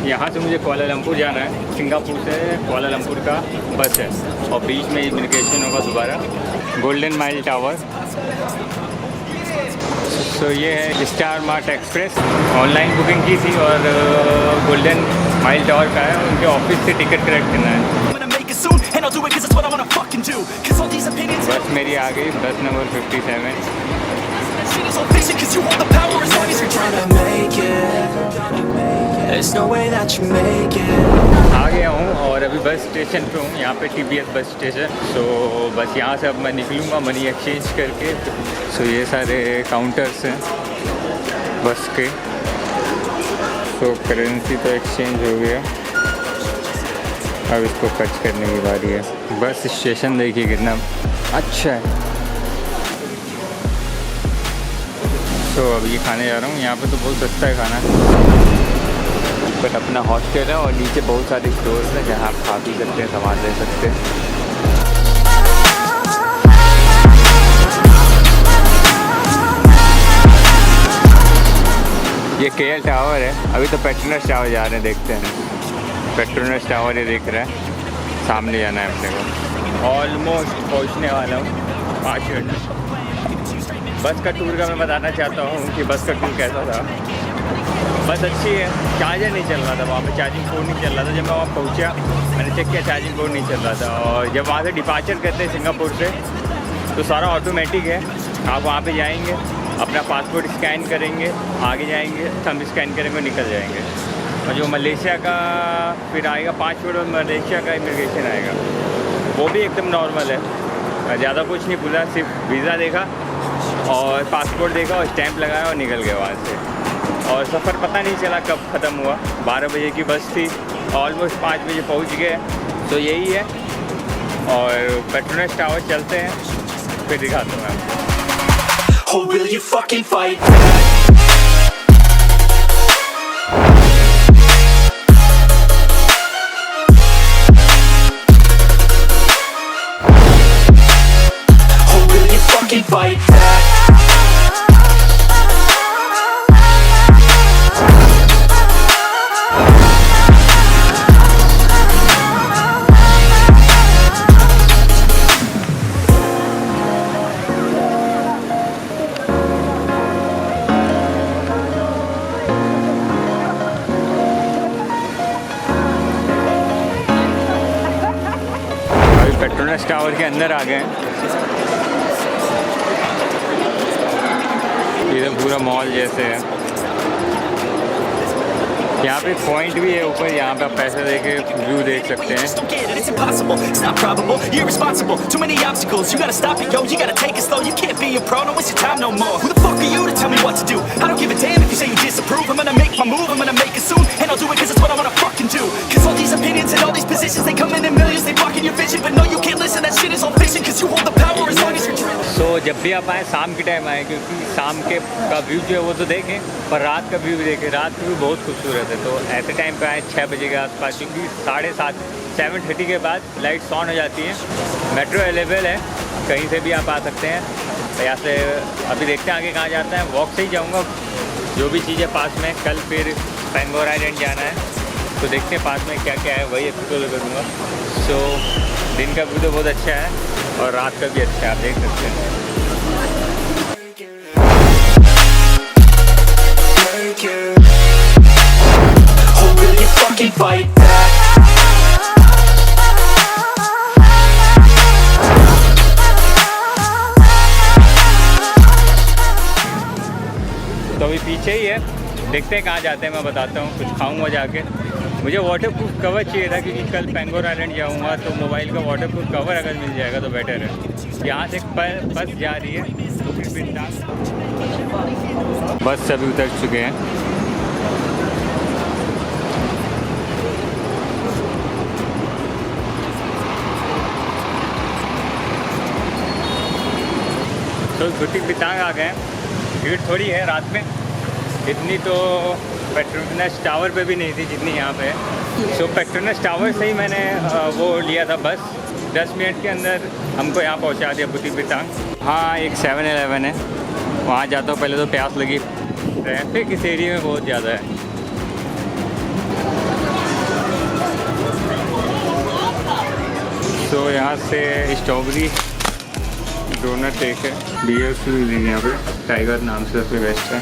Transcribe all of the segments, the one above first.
यहाँ से मुझे कुआलालंपुर जाना है। सिंगापुर से कुआलालंपुर का बस है और बीच में इमिग्रेशन होगा दोबारा। Golden mile tower. तो ये है star mart express. Online booking की थी और गोल्डन माइल टावर का है। उनके ऑफिस से टिकट कलेक्ट करना है। बस मेरी आ गई, बस नंबर 57। आ गया हूँ और अभी बस स्टेशन पे हूँ। यहाँ पे TBS बस स्टेशन। तो बस यहाँ से अब मैं निकलूँगा मनी एक्सचेंज करके। तो ये सारे काउंटर्स हैं बस के। तो करेंसी तो एक्सचेंज हो गया, अब इसको खर्च करने की बारी है। बस स्टेशन देखिए कितना अच्छा है। तो अब ये खाने जा रहा हूँ। यहाँ पे तो बहुत सस्ता है खाना, बट अपना हॉस्टल है और नीचे बहुत सारे स्टोर्स हैं जहाँ आप खा पी सकते हैं, सामान ले सकते हैं। ये KL टावर है। अभी तो पेट्रोनस टावर जा रहे हैं, देखते हैं। पेट्रोनस टावर ये दिख रहा है, सामने जाना है अपने को। ऑलमोस्ट पहुंचने वाला हूँ, 5 मिनट। बस का टूर का मैं बताना चाहता हूँ कि बस का टूर कैसा था। बस अच्छी है। चार्जर नहीं चल रहा था वहाँ पे, चार्जिंग पोर्ट नहीं चल रहा था। जब मैं वहाँ पहुँचा मैंने चेक किया, चार्जिंग पोर्ट नहीं चल रहा था। और जब वहाँ से डिपार्चर करते हैं सिंगापुर से, तो सारा ऑटोमेटिक है। आप वहाँ पे जाएंगे, अपना पासपोर्ट स्कैन करेंगे, आगे जाएंगे, थंब स्कैन करेंगे, निकल जाएंगे। और जो मलेशिया का फिर आएगा 5 मिनट में, मलेशिया का इमिग्रेशन आएगा, वो भी एकदम नॉर्मल है। ज़्यादा कुछ नहीं पूछा, सिर्फ वीज़ा देखा और पासपोर्ट देखा और स्टैंप लगाया और निकल गया वहाँ से। और सफ़र पता नहीं चला कब ख़त्म हुआ। 12 बजे की बस थी, ऑलमोस्ट 5 बजे पहुँच गए। तो यही है। और पेट्रोनस टावर चलते हैं, फिर दिखाता हूँ मैं आपको। Or will you fucking fight? Or will you fucking fight back? Petronas tower के अंदर आ गए हैं। ये तो पूरा मॉल जैसे है। यहाँ पे पॉइंट भी है ऊपर, यहाँ पे आप पैसे देके व्यू देख सकते हैं। तो जब भी आप आए शाम के टाइम आए, क्योंकि शाम के का व्यू जो है वो तो देखें, पर रात का व्यू भी देखें। रात का व्यू बहुत खूबसूरत है। तो ऐसे टाइम पे आए 6 बजे के आसपास, क्योंकि 7:30 के बाद लाइट्स ऑन हो जाती हैं। मेट्रो अवेलेबल है, कहीं से भी आप आ सकते हैं। यहाँ से अभी देखते हैं आगे कहाँ जाता है। वॉक से ही जाऊँगा, जो भी चीज़ें पास में। कल फिर पेंगोर आइलैंड जाना है, तो देखते हैं पास में क्या क्या है, वही एक्सप्लोर करूँगा। सो दिन का व्यू तो बहुत अच्छा है और रात का भी अच्छा है, आप देख सकते हैं। तो अभी पीछे ही है, देखते हैं कहाँ जाते हैं। मैं बताता हूँ, कुछ खाऊंगा जाके। मुझे वाटरप्रूफ कवर चाहिए था, क्योंकि कल पेंगोर आइलैंड जाऊँगा, तो मोबाइल का वाटरप्रूफ कवर अगर मिल जाएगा तो बेटर है। यहाँ से बस जा रही है बुकिट बिंतांग। बस सभी उतर चुके हैं। तो बुकिट बिंतांग आ गए। भीड़ थोड़ी है रात में, इतनी तो पेट्रोनस टावर पे भी नहीं थी जितनी यहाँ पे है। तो पेट्रोनस टावर से ही मैंने वो लिया था बस। 10 मिनट के अंदर हमको यहाँ पहुँचा दिया बुकिट बिंतांग। हाँ, एक 7-Eleven है, वहाँ जाता हूँ। पहले तो प्यास लगी, ट्रैफिक इस एरिया में बहुत ज़्यादा है। यहाँ से स्ट्रॉबेरी डोनट एक है, बियर्स भी मिलेंगे यहाँ पे, टाइगर नाम से सबसे बेस्ट है।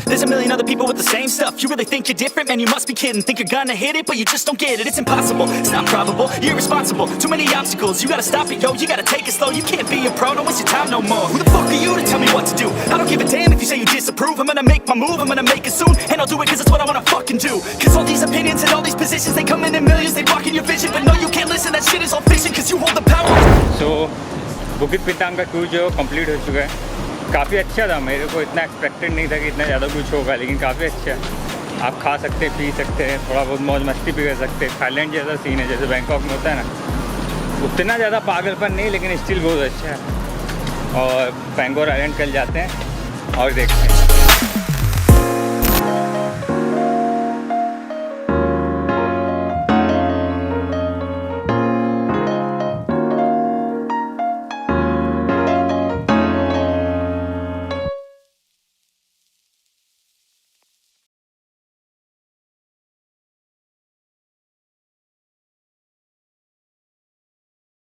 There's a million other people with the same stuff. You really think you're different? Man, you must be kidding. Think you're gonna hit it, but you just don't get it. It's impossible, it's not probable, you're irresponsible. Too many obstacles, you gotta stop it, yo. You gotta take it slow, you can't be a pro. Don't waste your time no more. Who the fuck are you to tell me what to do? I don't give a damn if you say you disapprove. I'm gonna make my move, I'm gonna make it soon. And I'll do it cause it's what I wanna fucking do. Cause all these opinions and all these positions, they come in millions, they block in your vision. But no, you can't listen, that shit is all fiction. Cause you hold the power. So, बुकित बिंतांग का tour जो complete हो चुका है। काफ़ी अच्छा था, मेरे को इतना एक्सपेक्टेड नहीं था कि इतना ज़्यादा कुछ होगा, लेकिन काफ़ी अच्छा है। आप खा सकते, पी सकते हैं, थोड़ा बहुत मौज मस्ती भी कर सकते हैं। थाईलैंड जैसा सीन है जैसे बैंकॉक में होता है ना, उतना ज़्यादा पागलपन नहीं, लेकिन स्टिल बहुत अच्छा है। और बैंगलोर आइलैंड कल जाते हैं और देखते हैं।